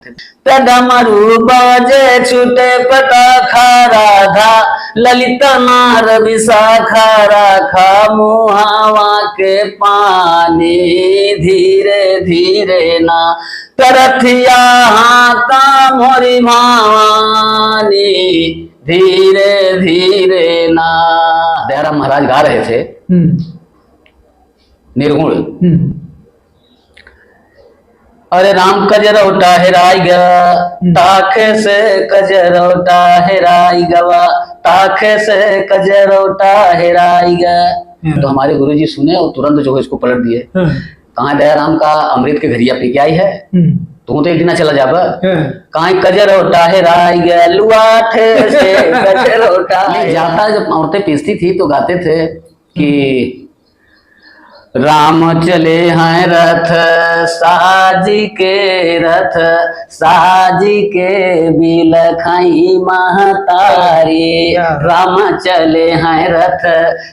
डमरू बाजे छूटे पटाखा राधा ललित नार विशाखा राखा मुहावा के पानी धीरे धीरे ना तरथिया हाथा मोरी भवानी धीरे धीरे ना। दयाराम महाराज गा रहे थे निर्गुण। अरे राम कजरौटा हेराई गया ताखे से कजरौटा हेराई गवा ताखे से कजरौटा हेराई गया। तो हमारे गुरुजी सुने और तुरंत जो है इसको पलट दिए। कहाँ दयाराम का अमृत के घरिया पी के आई है, तू तो एक दिन चला जाबा। कहाँ कजरौटा हेराई गया लुआठे से कजरौटा जाता। जब औरतें पीसती थी तो गाते थे कि राम चले हैं रथ साजी के रथ साजी के बिलखाई महतारी। राम चले हैं रथ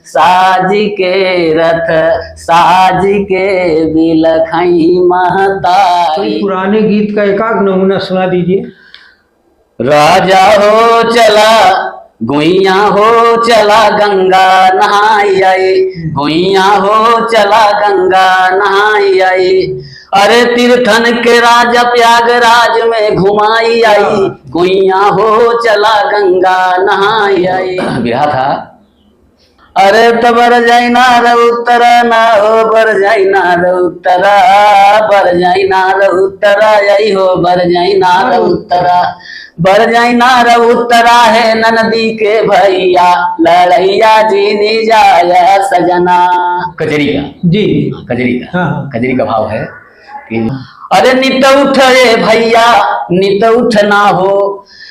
साजी के रथ साजी के बिलखाई महतारी। पुराने गीत का एक आध नमूना सुना दीजिए। राजा हो चला गुइया हो चला गंगा नहाई आई गुइया हो चला गंगा नहाई आई। अरे तीर्थन के राजा प्रयागराज में घुमाई आई गुइया हो चला गंगा नहाई आई। बिरहा था। अरे तो बर जाई नार उत्तरा ना हो बर जाई नार उत्तरा बर जाई नार उत्तरा आई हो बर जाई नार उत्तरा बर जाई नार उत्तरा है ननदी के भैया लड़ैया जी नी जाया सजना। कजरी का जी कजरी का हाँ। कजरी का भाव है कि अरे नित उठ रे भैया नित उठ ना हो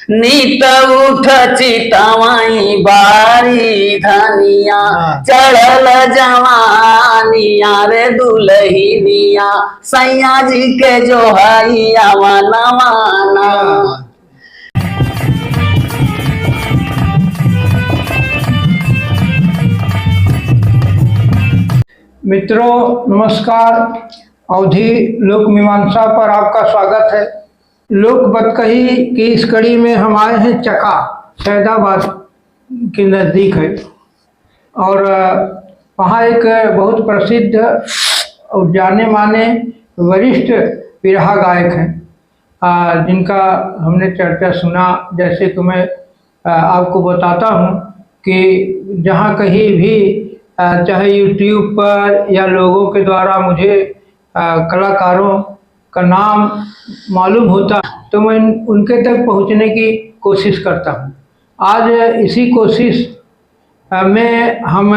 नीत उठ चितवाई बारी धनिया चढ़ल जवानिया रे दुल्हनिया सैया जी के जो हैया वाना वाना। मित्रों नमस्कार। अवधि लोक मीमांसा पर आपका स्वागत है। लोक बतकही की इस कड़ी में हम आए हैं चका सैदाबाद के नज़दीक है और वहाँ एक बहुत प्रसिद्ध और जाने माने वरिष्ठ बिरहा गायक हैं जिनका हमने चर्चा सुना। जैसे कि मैं आपको बताता हूँ कि जहाँ कहीं भी चाहे यूट्यूब पर या लोगों के द्वारा मुझे कलाकारों का नाम मालूम होता तो मैं उनके तक पहुंचने की कोशिश करता हूं। आज इसी कोशिश में हम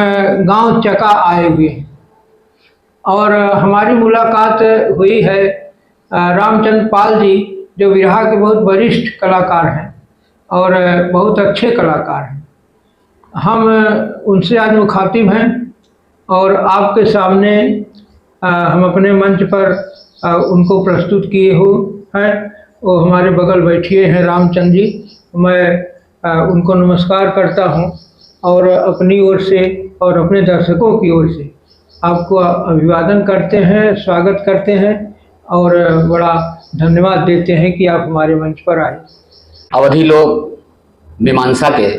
गांव चका आए हुए हैं और हमारी मुलाकात हुई है रामचंद्र पाल जी जो बिरहा के बहुत वरिष्ठ कलाकार हैं और बहुत अच्छे कलाकार हैं। हम उनसे आज मुखातिब हैं और आपके सामने हम अपने मंच पर उनको प्रस्तुत किए हो हैं। वो हमारे बगल बैठिए हैं रामचंद्र जी। मैं उनको नमस्कार करता हूं और अपनी ओर से और अपने दर्शकों की ओर से आपको अभिवादन करते हैं, स्वागत करते हैं और बड़ा धन्यवाद देते हैं कि आप हमारे मंच पर आए। अवधि लोक मीमांसा के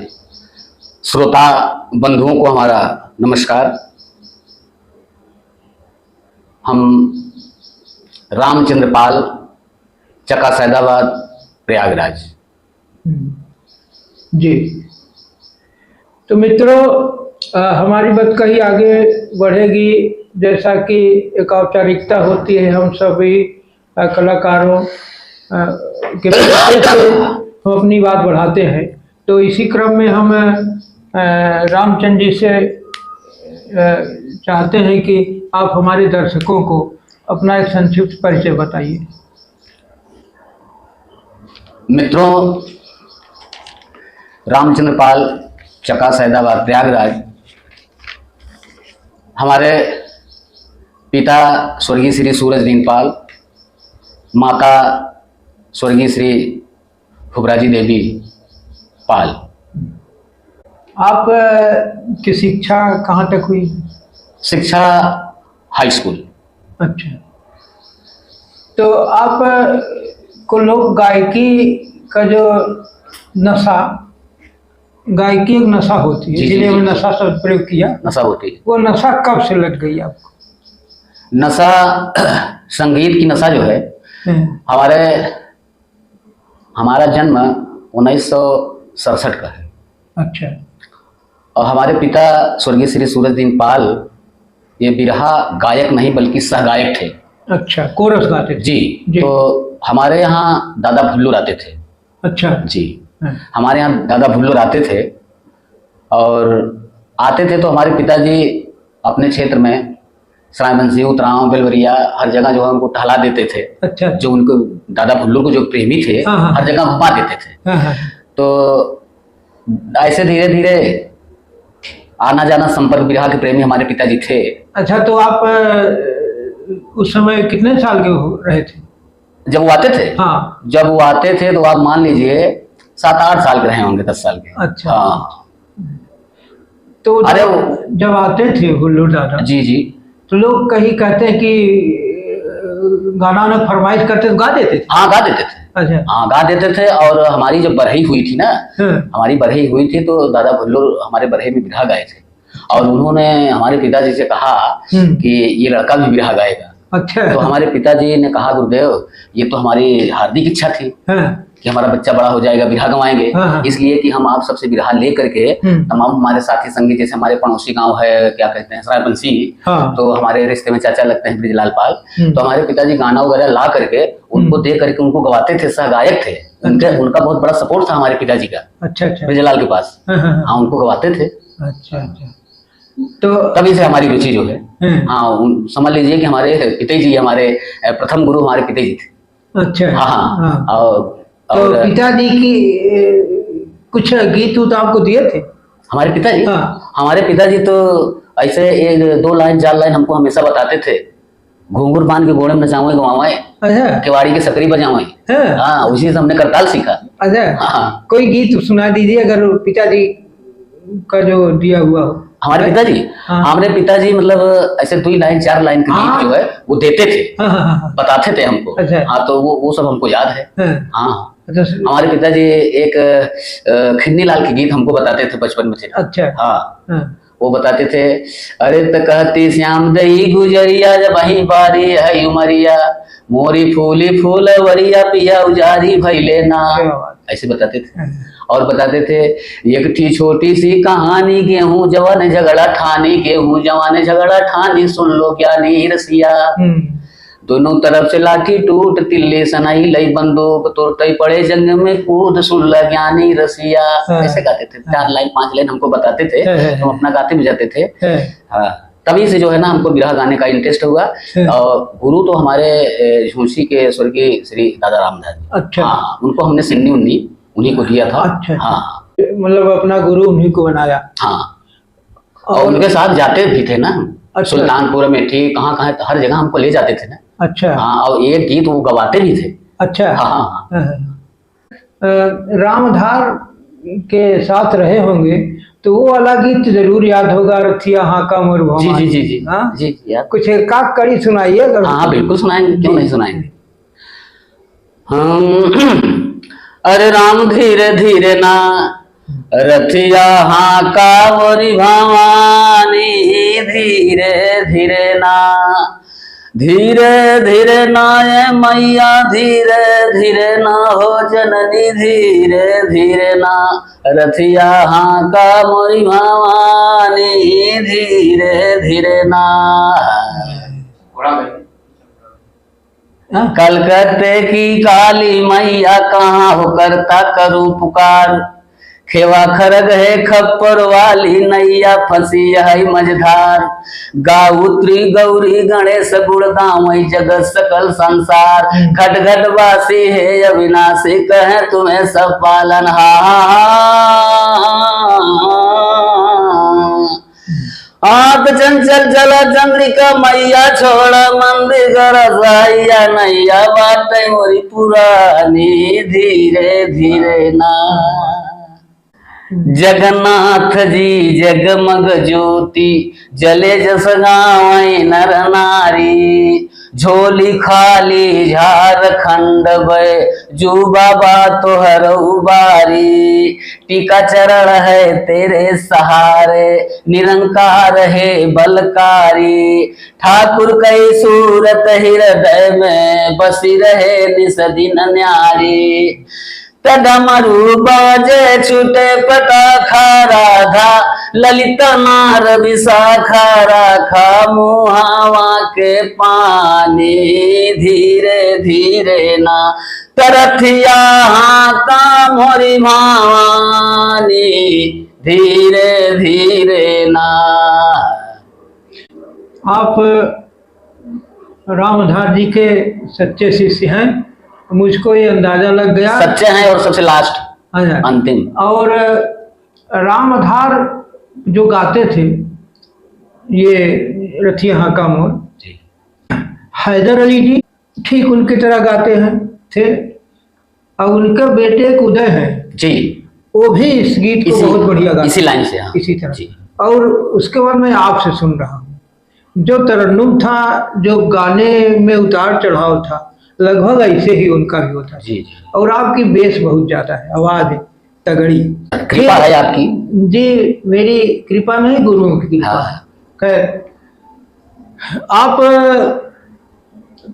श्रोता बंधुओं को हमारा नमस्कार। हम रामचंद्र पाल चका सैदाबाद प्रयागराज जी। तो मित्रों हमारी बात कहीं आगे बढ़ेगी। जैसा कि एक औपचारिकता होती है हम सभी कलाकारों के हम अपनी बात बढ़ाते हैं, तो इसी क्रम में हम रामचंद्र जी से चाहते हैं कि आप हमारे दर्शकों को अपना एक संक्षिप्त परिचय बताइए। मित्रों रामचंद्र पाल चका सैदाबाद प्रयागराज हमारे पिता स्वर्गीय श्री सूरजदीन पाल, माता स्वर्गीय श्री फुबराजी देवी पाल। आप की शिक्षा कहाँ तक हुई? शिक्षा हाई स्कूल। अच्छा, तो आप को लोग गायकी का जो नशा, गायकी एक नशा होती है, जी, इसलिए जी, हमने जी। नशा शब्द प्रयोग किया। नशा होती है। वो नशा कब से लग गई आपको? नशा संगीत की नशा जो है, हमारा जन्म 1967 का है। अच्छा। और हमारे पिता स्वर्गीय श्री सूरजदीन पाल ये बिरहा गायक नहीं बल्कि सहगायक थे। अच्छा, कोरस गाते थे। जी। तो हमारे यहाँ दादा भुल्लू आते थे। अच्छा जी। हमारे यहाँ दादा भुल्लू आते थे, और आते थे तो हमारे पिताजी अपने क्षेत्र में सरायबंसी, उतराव, बेलवरिया हर जगह जो है उनको टहला देते थे। अच्छा। जो उनको दादा भुल्लू को जो प्रेमी थे, हाँ। हर जगह घुमा देते थे। हाँ। तो ऐसे धीरे धीरे आना जाना संपर्क बिरहा के प्रेमी हमारे पिताजी थे। अच्छा, तो आप उस समय कितने साल के रहे थे जब वो आते थे? हाँ। जब वो आते थे तो आप मान लीजिए 7-8 साल के रहे होंगे, 10 साल के। अच्छा। हाँ। तो अरे जब आते थे हुल्लू दादा, जी जी, तो लोग कहीं कहते हैं कि गाना ना फरमाइश करते तो गा देते थे। हाँ गा देते थे। अच्छा। हाँ गा देते थे। और हमारी जब बरहई हुई थी ना, हमारी बरहई हुई थी तो दादा भुल्लू हमारे बरहई में बिरहा गाए थे, और उन्होंने हमारे पिताजी से कहा कि ये लड़का भी बिरहा गाएगा। अच्छा। तो हमारे पिताजी ने कहा, गुरुदेव ये तो हमारी हार्दिक इच्छा थी कि हमारा बच्चा बड़ा हो जाएगा, बिरहा गवाएंगे, इसलिए कि हम आप सबसे बिरहा ले करके तमाम हमारे साथी संगी, जैसे हमारे पड़ोसी गांव है, क्या कहते हैं, सरायबंसी, तो हमारे रिश्ते में चाचा लगते हैं ब्रिजलाल पाल, तो हमारे पिताजी गाना वगैरह ला करके उनको दे करके उनको गवाते थे, सहगायक थे। उनका बहुत बड़ा सपोर्ट था हमारे पिताजी का। अच्छा। ब्रिजलाल के पास। हाँ, उनको गवाते थे। अच्छा। तो तभी से हमारी रुचि जो है, हाँ, समझ लीजिए कि हमारे पिताजी हमारे प्रथम गुरु हमारे पिताजी थे। अच्छा। हाँ। तो पिताजी की कुछ गीत तो आपको दिए थे हमारे पिताजी? हाँ। हमारे पिताजी तो ऐसे 1-2 लाइन 4 लाइन हमको हमेशा बताते थे। घूंघर बांध के घोड़े में नचावे गवावे, केवाड़ी की सकरी बजावे। हाँ, उसी से हमने करताल सीखा। अच्छा। हाँ। कोई गीत सुना दीजिए अगर पिताजी का जो दिया हुआ हो। हमारे पिताजी? हाँ। हमारे पिताजी मतलब ऐसे 2 लाइन 4 लाइन के गीत जो है वो देते थे। हाँ। बताते थे हमको। अच्छा। हाँ, तो वो सब हमको याद है। हाँ। अच्छा। हमारे पिताजी एक खिन्नी लाल के गीत हमको बताते थे बचपन में थे। अच्छा। हाँ। वो बताते थे, अरे त कहती श्याम दई गुजरिया जब वही बारी है उमरिया, मोरी फूली फूल वरिया पिया उजारी भैले ना, ऐसे बताते थे। और बताते थे, एक थी छोटी सी कहानी, गेहूं जवान झगड़ा ठानी, गेहूं जवान झगड़ा ठानी, सुन लो क्या नी रसिया, दोनों तरफ से लाठी टूट तिल्ली सनाई लई बंदूक, तुरते पड़े जंग में कूद, सुन ला ज्ञानी रसिया। ऐसे गाते थे। 4 लाइन 5 लाइन हमको बताते थे, हम अपना गाते भी जाते थे। हाँ, तभी से जो है ना हमको बिरहा गाने का इंटरेस्ट हुआ। और गुरु तो हमारे झूंसी के स्वर्गीय श्री दादा रामदास। अच्छा। हाँ, उनको हमने सिन्नी उन्नी उन्हीं को दिया था। अच्छा। हाँ, मतलब अपना गुरु उन्हीं को बनाया। हाँ, और उनके साथ जाते भी थे ना। अच्छा। सुल्तानपुर में ठीक कहाँ हर जगह हमको ले जाते थे ना। अच्छा। हाँ, और एक गीत वो गवाते भी थे। अच्छा। हाँ। रामधार के साथ रहे होंगे तो वो वाला गीत जरूर याद होगा, रथिया हाँ का मोर भवानी। जी जी जी। हाँ जी यार, कुछ एक कड़ी सुनाइए। हाँ बिल्कुल सुनाएंगे, क्यों नहीं सुनाएंगे। अरे राम धीरे धीरे ना, रथिया हाँ का मोरी भवानी, धीरे धीरे ना, धीरे धीरे ना ये मैया, धीरे धीरे ना हो जननी, धीरे धीरे ना, रथिया हाँ का मोरी भवानी, धीरे धीरे ना। कलकत्ते की काली मैया कहाँ हो करता करूं पुकार, खेवा खरग है खप्पर वाली नैया, फंसी है मझधार, गाउत्री गौरी गणेश गुणदामय जगत सकल संसार, घट घट वासी है अविनाशी कहे तुम्हें सब पालन आंख चंचल जल चंद्रिका मैया, छोड़ा मंदिर रसाइया नैया, बाटे मोरी पुरानी, धीरे धीरे ना। जगन्नाथ जी जगमग ज्योति, जले जस गावै नर नारी, झोली खाली झारखंड बे जू बाबा तोहर उबारी, टीका चरण है तेरे सहारे, निरंकार है बलकारी, ठाकुर कई सूरत हृदय में बसी रहे निस दिन न्यारी, डमरू बाजे छूटे पटाखा राधा, ललित नार विशाखा राखा मुहावा के पानी, धीरे धीरे ना तरथिया हाथा मोरी भवानी, धीरे धीरे ना। आप रामधार जी के सच्चे शिष्य हैं, मुझको ये अंदाजा लग गया। सच्चे हैं और सबसे लास्ट अच्छा। अंतिम। और रामधार जो गाते थे ये रथिया हाका मोर, हैदर अली जी ठीक उनकी तरह गाते हैं थे, और उनके बेटे एक उदय हैं जी, वो भी इस गीत को बहुत बढ़िया गाते, इसी लाइन से, हाँ। इसी तरह जी। और उसके बाद मैं आपसे सुन रहा हूँ, जो तरन्नुम था, जो गाने में उतार चढ़ाव था, लगभग ऐसे ही उनका भी होता है। जी जी। और आपकी बेस बहुत ज्यादा है, आवाज तगड़ी। कृपा है आपकी जी, मेरी कृपा नहीं, गुरुओं की कृपा। हाँ। खैर, आप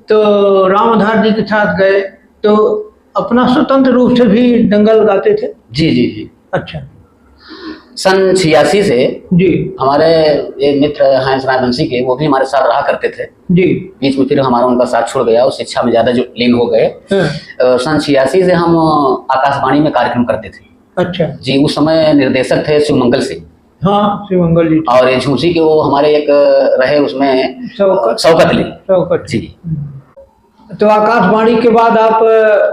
तो रामधार जी के साथ गए तो अपना स्वतंत्र रूप से भी दंगल गाते थे? जी जी जी। अच्छा। सन 86 से जी हमारे एक मित्र हैं सनातनसी के, वो भी हमारे साथ रहा करते थे। जी। बीच में फिर हमारा उनका साथ छोड़ गया, उस शिक्षा में ज्यादा जो लीन हो गए। सन 86 से हम आकाशवाणी में कार्यक्रम करते थे। अच्छा जी। उस समय निर्देशक थे शिवमंगल सिंह। हाँ, शिवमंगल जी। और ये झूसी के वो हमारे एक रहे उसमें शौकत अली। शौकत जी। तो आकाशवाणी के बाद आप?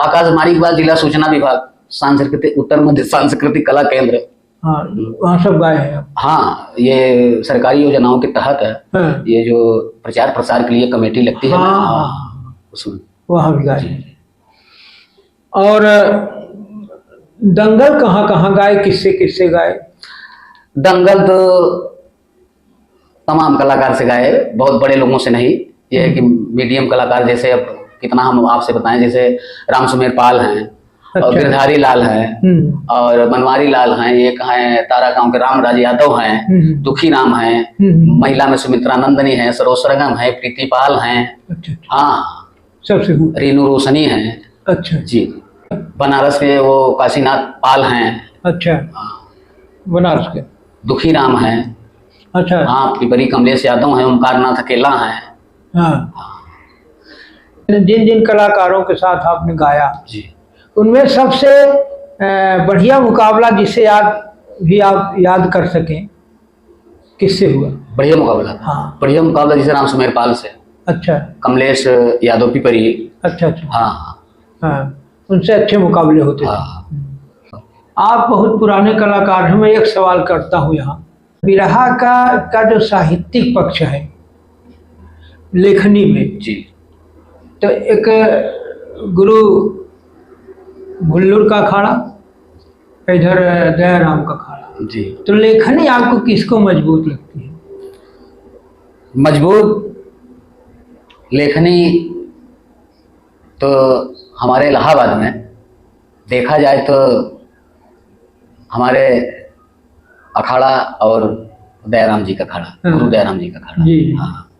आकाशवाणी के बाद जिला सूचना विभाग, सांस्कृतिक उत्तर मध्य सांस्कृतिक कला केंद्र, हाँ, वहाँ सब गाए हैं आप? हाँ, ये सरकारी योजनाओं के तहत है। हाँ। ये जो प्रचार प्रसार के लिए कमेटी लगती है, हाँ, उसमें वहाँ भी गाए। और दंगल कहाँ कहाँ गाए, किससे किससे गाए? दंगल तो तमाम कलाकार से गाए, बहुत बड़े लोगों से नहीं। ये है कि मीडियम कलाकार, जैसे अब कितना हम आपसे बताएं, जैसे राम सुमेर पाल हैं, अच्छा। और गिरधारी लाल हैं, और बनवारी लाल हैं, एक हैं तारा गांव के रामराज यादव हैं, दुखी राम हैं, महिला में सुमित्रा नंदनी हैं, सरोज सरगम है, प्रीति पाल हैं। अच्छा। हाँ, सबसे रीनू रोशनी हैं। अच्छा जी। बनारस के वो काशीनाथ पाल हैं। अच्छा, बनारस के दुखी राम हैं। अच्छा। हाँ, पिपरी कमलेश यादव हैं, ओमकार नाथ अकेला हैं। हाँ। जिन जिन कलाकारों के साथ आपने गाया जी, उनमें सबसे बढ़िया मुकाबला जिसे आप याद कर सकें, किससे हुआ? बढ़िया मुकाबला। हाँ। बढ़िया मुकाबला जैसे राम सुमेर पाल से, अच्छा। कमलेश यादव पिपरी। अच्छा अच्छा। हाँ हाँ, उनसे अच्छे मुकाबले होते थे। हाँ। आप बहुत पुराने कलाकार हैं। मैं एक सवाल करता हूँ यहाँ, बिरहा का जो साहित्यिक पक्ष है लेखनी में, जी, तो एक गुरु भुल्लुर का अखाड़ा, इधर दयाराम का अखाड़ा, जी। तो लेखनी आपको किसको मजबूत लगती है? मजबूत लेखनी तो हमारे इलाहाबाद में देखा जाए तो हमारे अखाड़ा और दयाराम जी का अखाड़ा, गुरु दयाराम जी का अखाड़ा। जी। हाँ,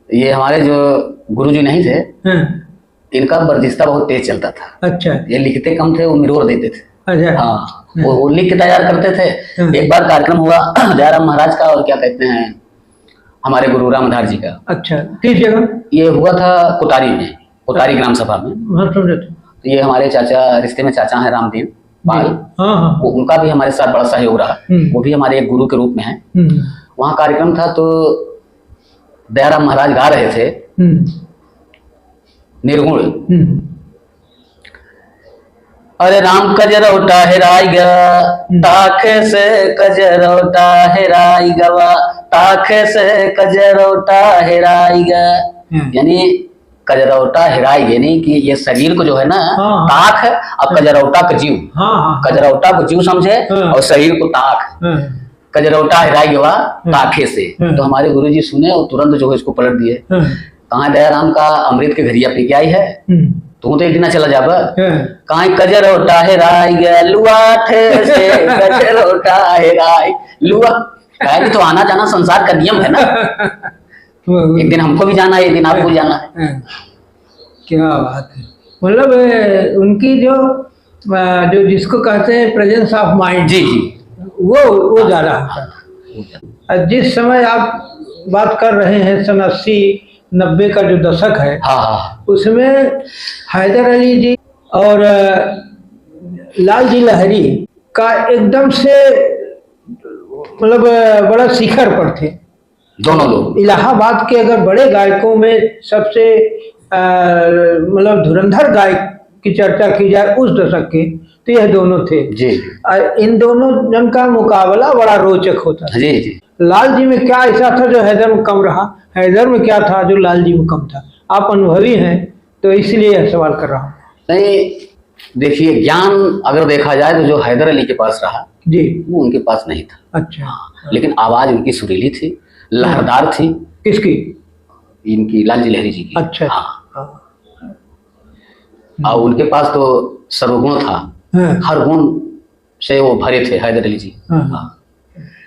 ये हमारे जो गुरु जी नहीं थे, इनका बर्जिस्ता बहुत तेज चलता था। अच्छा। ये लिखते कम थे, वो मिरोर देते थे। अच्छा। हाँ, वो लिख के तैयार करते थे। एक बार कार्यक्रम हुआ दयाराम महाराज का, और क्या कहते हैं, हमारे गुरु रामधार जी का। अच्छा, किस जगह? ये हुआ था कोतारी में, कोतारी ग्राम सभा में। हाँ, समझे थे। तो ये हमारे चाचा, रिश्ते में चाचा हैं रामदीन पाल। हाँ हाँ। वो उनका भी हमारे साथ बड़ा सहयोग रहा। वो भी हमारे एक गुरु के रूप में है। वहाँ कार्यक्रम था तो दयाराम महाराज गा रहे थे निर्गुण। अरे राम कजरौटा हेराई गया, ताखे से कजरौटा हेराई गवा, ताखे से कजरौटा हेराई गया। यानी कजरौटा हेराई, यानी कि ये शरीर को जो है ना, ताक है, अब कजरौटा का जीव, कजरौटा को जीव समझे और शरीर को ताक, कजरौटा हेराई गवा ताखे से। तो हमारे गुरुजी सुने और तुरंत जो है इसको पलट दिए कहाँ दयाराम का अमृत के घरिया पी के आई है, तू तो एक दिन चला जाब। कहाँ कजरोटा हेराई गया लुआ ठे से कजरोटा हेराई लुआ। कहे कि तो आना जाना संसार का नियम है ना, एक दिन हमको भी जाना है, एक दिन आपको जाना है। क्या बात है, मतलब उनकी जो जो जिसको कहते हैं प्रेजेंस ऑफ माइंड, जी जी, वो ज्यादा होता था। जिस समय आप बात कर रहे हैं सन 80-90 का जो दशक है, हाँ, उसमें हैदर अली जी और लाल जी लहरी का एकदम से मतलब बड़ा शिखर पर थे दोनों लोग। इलाहाबाद के अगर बड़े गायकों में सबसे मतलब धुरंधर गायक की चर्चा की जाए उस दशक के, तो यह दोनों थे जी। इन दोनों जन का मुकाबला बड़ा रोचक होता था। जी जी। लाल जी में क्या ऐसा था जो हैदर में कम रहा, हैदर में क्या था जो लाल जी में कम था? आप अनुभवी हैं तो इसलिए यह सवाल कर रहा हूँ। नहीं, देखिए ज्ञान अगर देखा जाए तो जो हैदर अली के पास रहा जी, वो उनके पास नहीं था। अच्छा। लेकिन आवाज उनकी सुरीली थी, लहरदार थी। किसकी? इनकी लाल जी लहरी जी की। अच्छा। हाँ। और उनके पास तो सर्वगुण था, हर गुण से वो भरे थे हैदर अली जी।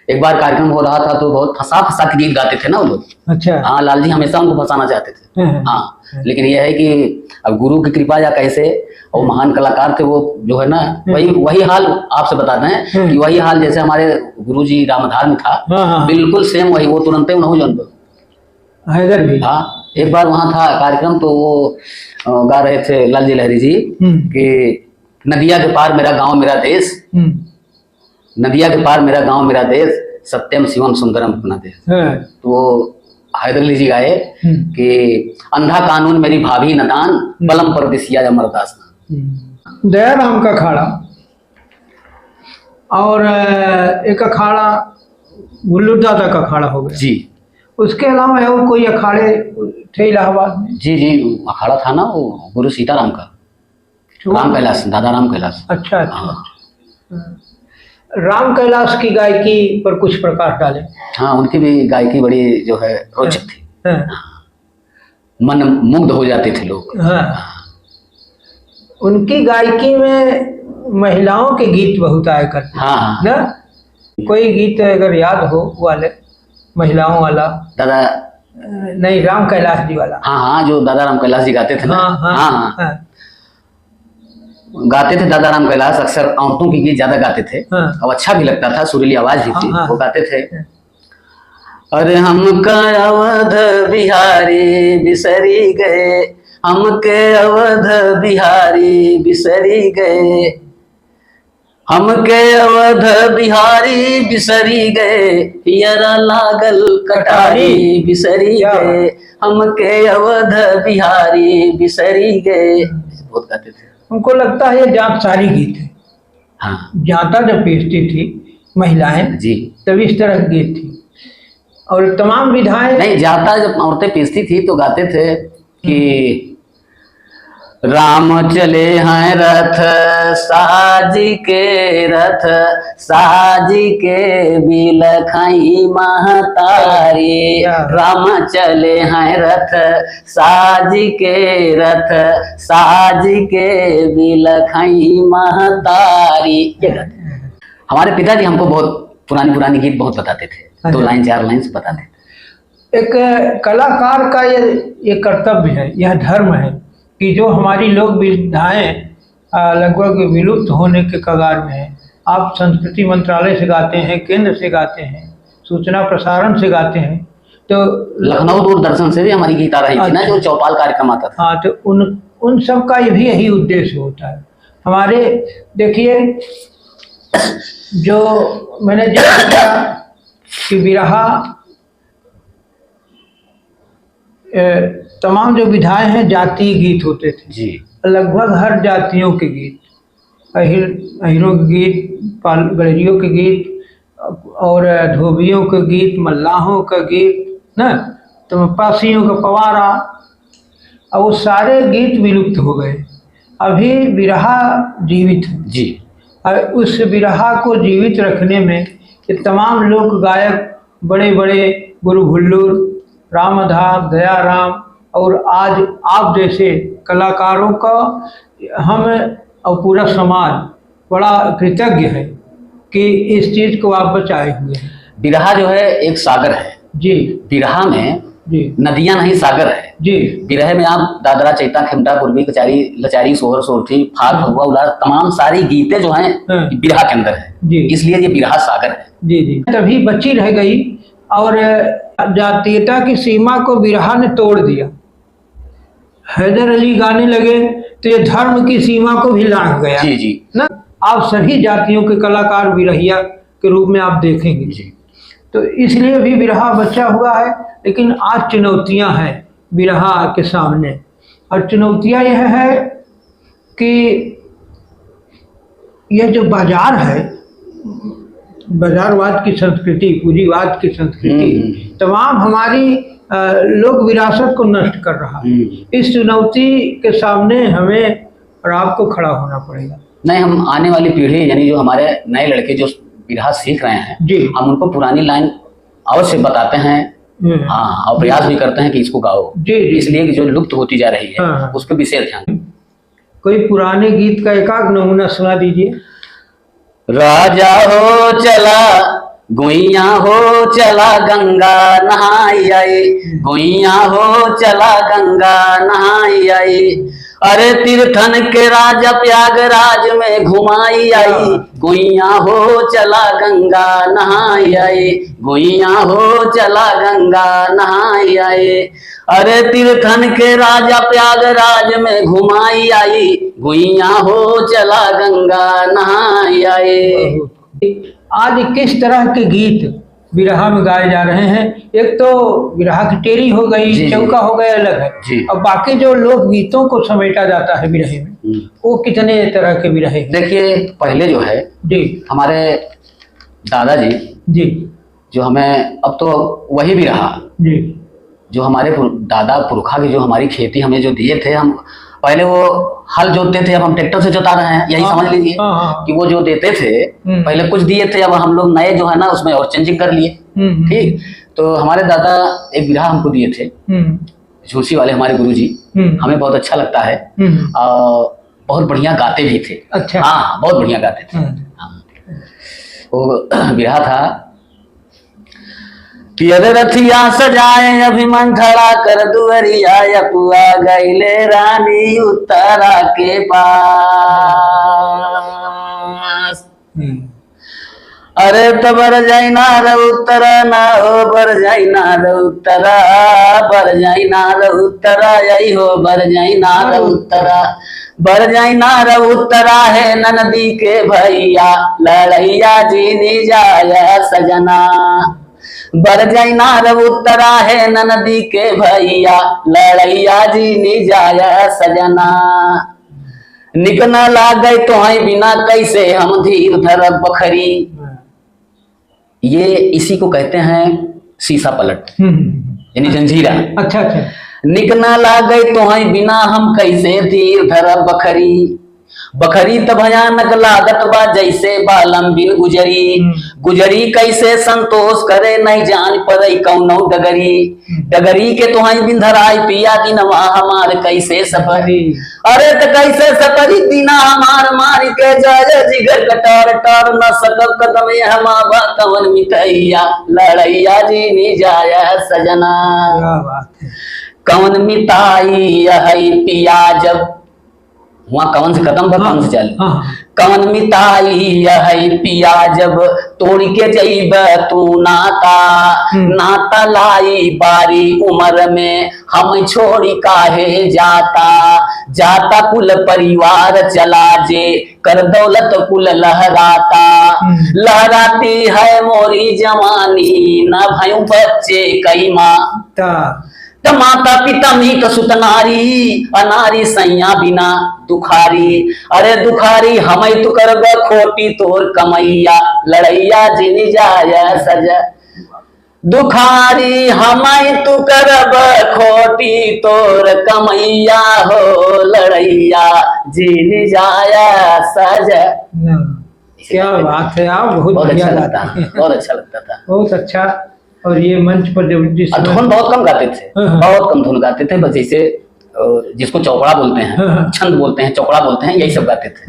एक बार कार्यक्रम हो रहा था तो बहुत फंसा फंसा के गीत गाते थे ना वो लोग। अच्छा। हाँ, लाल जी हमेशा उनको फंसाना चाहते थे। हाँ, लेकिन यह है कि अब गुरु की कृपा या कैसे, और महान कलाकार थे वो, जो है ना, वही हाल आपसे बताते हैं कि वही हाल जैसे हमारे गुरु जी रामधार में था, बिल्कुल सेम वही, वो तुरंत उन्होंने जन हैदर भी। हाँ, एक बार वहाँ था कार्यक्रम तो वो गा रहे थे लाल जी लहरी जी कि नदिया के पार मेरा गांव मेरा देश, नदिया के पार मेरा गांव मेरा देश, सत्यम शिवम सुंदरम अपना देश। तो वो हैदर अली जी गाए कि अंधा कानून मेरी भाभी नदान, बलम परदेसिया अमरदास। दयाराम का अखाड़ा और एक अखाड़ा गुल्लू दादा का अखाड़ा हो गया जी। उसके अलावा और कोई अखाड़े थे इलाहाबाद में? जी जी, अखाड़ा था ना वो गुरु सीताराम का, राम कैलाश, दादा राम कैलाश। अच्छा अच्छा। राम कैलाश की गायकी पर कुछ प्रकाश डाले। हाँ, उनकी भी गायकी बड़ी जो है रोचक थी। मन मुग्ध हो जाते थे लोग। हाँ। उनकी गायकी में महिलाओं के गीत बहुत आया करते। हाँ ना, कोई गीत अगर याद हो वाले महिलाओं वाला? दादा नहीं, राम कैलाश जी वाला। हाँ हाँ, जो दादा राम कैलाश जी गाते थे ना। हाँ हाँ, हाँ। गाते थे दादा राम कैलाश, अक्सर औरतों की गीत ज्यादा गाते थे। और अच्छा भी लगता था, सुरीली आवाज भी थी। वो गाते थे, अरे हमका अवध बिहारी बिसरी गए, हमके अवध बिहारी बिसरी गए, हमके अवध बिहारी बिसरी गए, हियरा लागल कटारी बिसरी गए, हमके अवध बिहारी बिसरी गए। बहुत गाते थे। हमको लगता है ये जात सारी गीत है। हाँ, जाता जब पेशती थी महिलाएं जी, तभी इस तरह की गीत थी। और तमाम विधाएं नहीं, जाता जब औरतें पेशती थी तो गाते थे कि राम चले हैं रथ साजी के रथ, साजी के बिलखाई महतारी, राम चले हैं रथ साजी के रथ, साजी के बिलखाई महतारी। ये गाते। हमारे पिताजी हमको बहुत पुरानी पुरानी गीत बहुत बताते थे, 2 लाइन 4 लाइन बताते थे। एक कलाकार का ये कर्तव्य है, यह धर्म है कि जो हमारी लोक विधाएं लगभग विलुप्त होने के कगार में है। आप संस्कृति मंत्रालय से गाते हैं, केंद्र से गाते हैं, सूचना प्रसारण से गाते हैं, तो लखनऊ दूरदर्शन से भी हमारी गीत आ रही थी ना, जो चौपाल कार्यक्रम आता था। हाँ, तो उन सब का भी यही उद्देश्य होता है। हमारे देखिए, जो मैंने जिक्र किया कि बिरहा तमाम जो विधाएं हैं जातीय गीत होते थे जी। लगभग हर जातियों के गीत, अहिरों के गीत, गड़रियों के गीत और धोबियों के गीत, मल्लाहों का गीत ना, तो पासियों का पवारा, और वो सारे गीत विलुप्त हो गए। अभी बिरहा जीवित है जी। और उस बिरहा को जीवित रखने में ये तमाम लोक गायक, बड़े बड़े गुरु हुल्लूर, रामधार, दयाराम, और आज आप जैसे कलाकारों का हम और पूरा समाज बड़ा कृतज्ञ है कि इस चीज़ को आप बचाए हुए हैं। बिरहा जो है एक सागर है जी बिरहा में, जी नदियां नहीं सागर है। जी बिरहे में आप दादरा, चैता, खिमटा, पूर्वी, कचारी, लचारी, सोहर, सोरठी, फाग, फगुआ, उलार, तमाम सारी गीतें जो हैं हाँ। बिरहा के अंदर है, जी इसलिए ये बिरहा सागर है। जी जी तभी बची रह गई और जातीयता की सीमा को बिरहा ने तोड़ दिया। हैदर अली गाने लगे तो ये धर्म की सीमा को भी लांघ गया जी जी ना। आप सभी जातियों के कलाकार बिरहिया के रूप में आप देखेंगे, जी तो इसलिए भी बिरहा बचा हुआ है। लेकिन आज चुनौतियां हैं बिरहा के सामने, और चुनौतियां यह है कि यह जो बाजार है, बाजारवाद की संस्कृति, पूंजीवाद की संस्कृति तमाम हमारी लोक विरासत को नष्ट कर रहा है। इस चुनौती के सामने हमें और आपको खड़ा होना पड़ेगा। नहीं, हम आने वाली पीढ़ी यानी जो हमारे नए लड़के जो बिरहा सीख रहे हैं जी हम उनको पुरानी लाइन अवश्य बताते हैं, हाँ, और प्रयास भी करते हैं कि इसको गाओ, जी जी इसलिए कि जो लुप्त होती जा रही है हाँ। उस पर विशेष ध्यान। कोई पुराने गीत का एकाक नमूना सुना दीजिए। राजा हो चला गुइया हो चला गंगा नहाई आई, गुइया हो चला गंगा नहाई आई, अरे तीर्थन के राजा प्रयागराज में घुमाई आई, गुइया हो चला गंगा नहाई आई, गुइया हो चला गंगा नहाई आई, अरे तीर्थन के राजा प्रयागराज में घुमाई आई, गुइया हो चला गंगा नहाई आई। आज किस तरह के गीत बिरहा में गाए जा रहे हैं? एक तो बिरहा की टेरी हो गई, जी, चौका हो गया, अलग है। जी। और बाकी जो लोक गीतों को समेटा जाता है बिरहे में, वो कितने तरह के बिरहे हैं? देखिए, पहले जो है जी हमारे दादाजी जी जो हमें, अब तो वही भी रहा जी जो हमारे दादा पुरखा की जो हमारी खेती हमें जो दिए थे, हम पहले वो हल जोतते थे, अब हम ट्रैक्टर से जोता रहे हैं, यही हाँ, समझ लीजिए हाँ। कि वो जो देते थे पहले कुछ दिए थे, अब हम लोग नए जो है ना उसमें और चेंजिंग कर लिए। ठीक, तो हमारे दादा एक बिरहा हमको दिए थे, झूसी वाले हमारे गुरुजी, हमें बहुत अच्छा लगता है और बहुत बढ़िया गाते भी थे। अच्छा। हाँ, बहुत बढ़िया गाते थे। हाँ। वो बिरहा था कि अरे रथिया सजाए अभिमन खड़ा कर दुअरिया, यपुआ गईले रानी उत्तरा के पास, अरे तबर जाई नार उत्तरा ना हो बर जाई नार उत्तरा, बर जाई नार उत्तरा, यही हो बर जाई नार उत्तरा, बर जाई नार उत्तरा है ननदी के भैया, लड़ैया जीनी जाया सजना, बर जाई नार उत्तरा है ननदी के भैया, लड़ैया जीनी जाया सजना, निकना लागे तो बिना कैसे हम धीर धरब बखरी। ये इसी को कहते हैं शीशा पलट, यानी जंजीरा। अच्छा अच्छा। निकना लागे तो बिना हम कैसे धीर धरब बखरी, बखरी त भयानक लागत बा जैसे बालम बिन गुजरी, गुजरी कैसे संतोष करे नहीं जान पड़ई कौनो डगरी, डगरी के तुहाई बिंधराई पिया दिनवा हमार कैसे सफरी, अरे त कैसे सफरी दिना हमार मार के जाय जिगर कटार टार न सकब कदम हमाबा कवन मिटैया, लड़ैया जीनी जाया सजना, क्या बात है। कवन मिताई है पिया, जब वहाँ कवन से खत्म कवन से चल, कवन मिताई है पिया जब तोड़ के जईब तू नाता, नाता लाई बारी उम्र में हम छोड़ी काहे जाता, जाता कुल परिवार चला जे कर दौलत कुल लहराता, लहराती है मोरी जवानी न भयू बच्चे कई माँ, त माता पिता मीत सुत नारी, अनारी सैया बिना दुखारी, अरे दुखारी हमें तू करब खोटी तोर कमैया, लड़ैया जिनी जाया सजा, दुखारी हमें तू करब खोटी तोर कमैया हो, लड़ैया जिनी जाया सजा। क्या बात है, आप बहुत अच्छा बढ़िया लगता गाते हैं। बहुत अच्छा लगता था। बहुत अच्छा। और ये मंच पर जब जिस धुन बहुत कम गाते थे, बहुत कम धुन गाते थे, बस जैसे जिसको चौकड़ा बोलते हैं, छंद बोलते हैं, चौकड़ा बोलते हैं, यही सब गाते थे।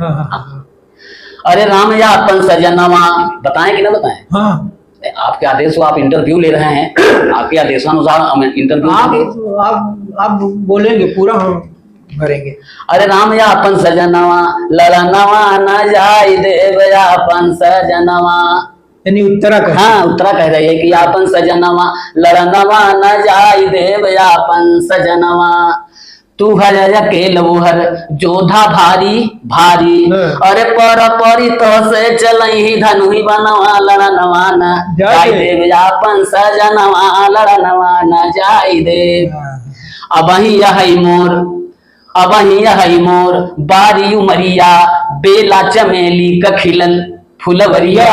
अरे राम या अपन सजनवा, बताएं कि ना बताएं? हाँ, आपके आदेश हो, आप इंटरव्यू ले रहे हैं, आपके आदेशानुसार हम इंटरव्यू आप बोलेंगे पूरा, हम करेंगे। अरे राम या अपन सजनवा, लड़नवा न जाय देव या अपन सजनवा, यानी उत्तरा कह, हाँ उत्तरा कह रही है कि अपन सजनवा, लड़नवा न जाय देव या अपन सजनवा, तू हर अकेल वोहर जोधा भारी भारी, अरे पर परी तो से चलही धनुही बनवा, लड़नवा न जाय देव या अपन सजनवा, लड़नवा न जाय देव। अबही यही मोर, अबही यही मोर बारी उमरिया, बेला चमेली का खिलल फुलवरिया,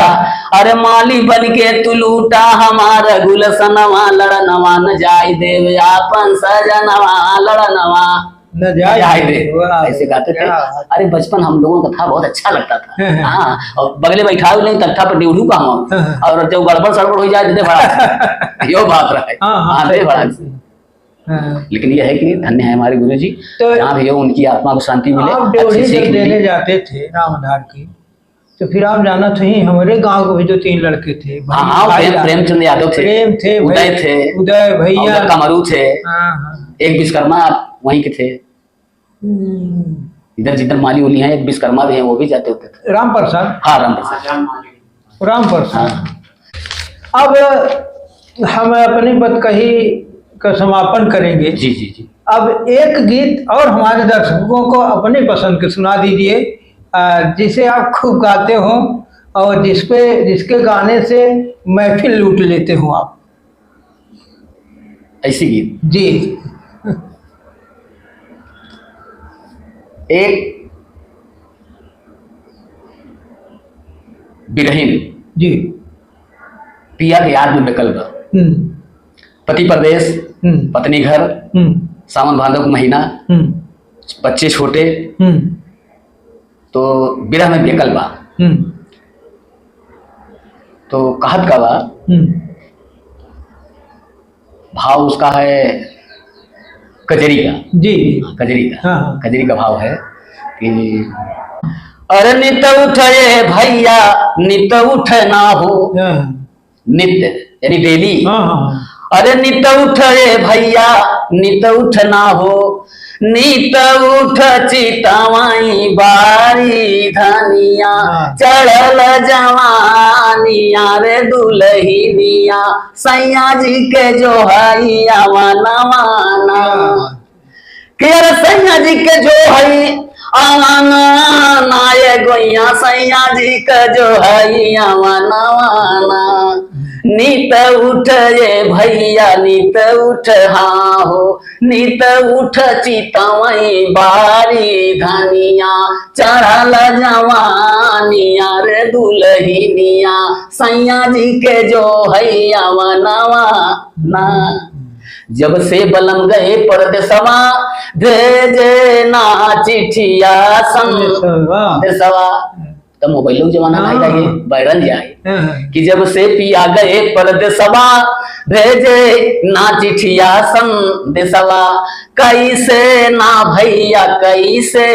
अरे माली बन के तू लूटा हमारा गुलसनवा, लड़नवा न जाय देव अपन सजनवा, लड़नवा न जाय देव। ऐसे गाते थे। अरे बचपन हम लोगों का था, बहुत अच्छा लगता था। हाँ, और बगले बैठा हुए नहीं तख्ता पर ड्यूढ़ू का हम, और जब गड़बड़ सड़बड़ हो जाए देते बड़ा यो बात रहा है। हाँ दे बड़ा। लेकिन यह है कि धन्य है हमारे गुरु जी, तो जहाँ भी हो उनकी आत्मा को शांति मिले। आप ड्योढ़ी जब देने जाते थे रामधार की, तो फिर आप जाना थे हमारे गांव को भी जो 3 लड़के थे। हाँ, प्रेमचंद यादव थे, प्रेम थे, उदय भैया, कमरू थे, एक विश्वकर्मा वहीं के थे, इधर जिधर माली उली हैं, एक विश्वकर्मा भी हैं, वो भी जाते होते थे। राम प्रसाद, हाँ राम प्रसाद। अब हम अपनी बतकही का समापन करेंगे। जी जी जी। अब एक गीत और हमारे दर्शकों को अपने पसंद के सुना दीजिए, जिसे आप खूब गाते हो और जिसके गाने से महफिल लूट लेते हो आप, ऐसी गीत जी। एक बिरहीन जी, पिया के याद में बेकल बा, पति परदेश, पत्नी घर, सावन भादव का महीना, बच्चे छोटे, तो बिरह में बेकल बा, तो कहत का बा, भाव उसका है कजरी का। जी, कजरी का। हाँ। कजरी का भाव है कि अरे नित उठे भैया, नित उठ ना हो, नित्य यानी डेली। अरे नित उठे भैया, नित उठ ना हो, नित उठ चितवाई बारी धनिया, चढ़ल जवानिया रे दुल्हनिया, सैया जी के जो हैया वाना वाना, कि अरे सैया जी के जो है आना नाये गोइया, सैया जी के जो हैया वाना वाना, नीत उठ ये भैया नीत उठ, हाँ हो नीत उठ चितवई बारी धनिया, चढ़ल जवानिया रे दुल्हनिया, सैया जी के जो हैया वनवा ना, जब से बलम गए परदेसवा, भेजे ना चिठिया संदेशवा, तो मोबाइलों के जमाना नहीं रहे, वायरल जाए कि जब से पिया गए परदेसवा, भेजे ना चिठिया संदेशवा, कैसे ना भैया कैसे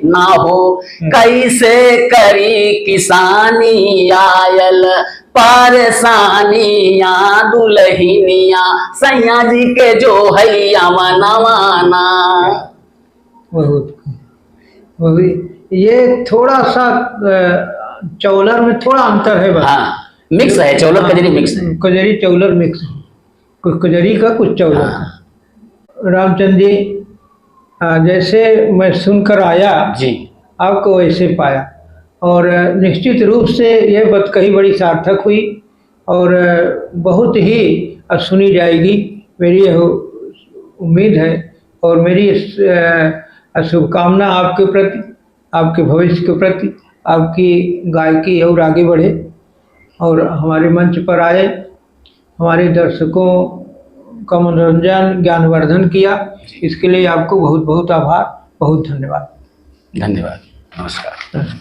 ना हो, कैसे करी किसानी आयल परेशानिया दुल्हनिया, सैया जी के जो हैया वनवाना। ये थोड़ा सा चौलर में थोड़ा अंतर है बस। हाँ, मिक्स है, चौलर कजरी मिक्स है, कजरी चौलर मिक्स, कुछ कजरी का कुछ चौलर का। रामचंद्र जी, जैसे मैं सुनकर आया जी, आपको वैसे पाया, और निश्चित रूप से यह बतकही बड़ी सार्थक हुई और बहुत ही सुनी जाएगी, मेरी यह उम्मीद है और मेरी शुभकामना आपके प्रति, आपके भविष्य के प्रति, आपकी गायकी और आगे बढ़े और हमारे मंच पर आए, हमारे दर्शकों का मनोरंजन ज्ञानवर्धन किया, इसके लिए आपको बहुत बहुत आभार, बहुत धन्यवाद। धन्यवाद, नमस्कार।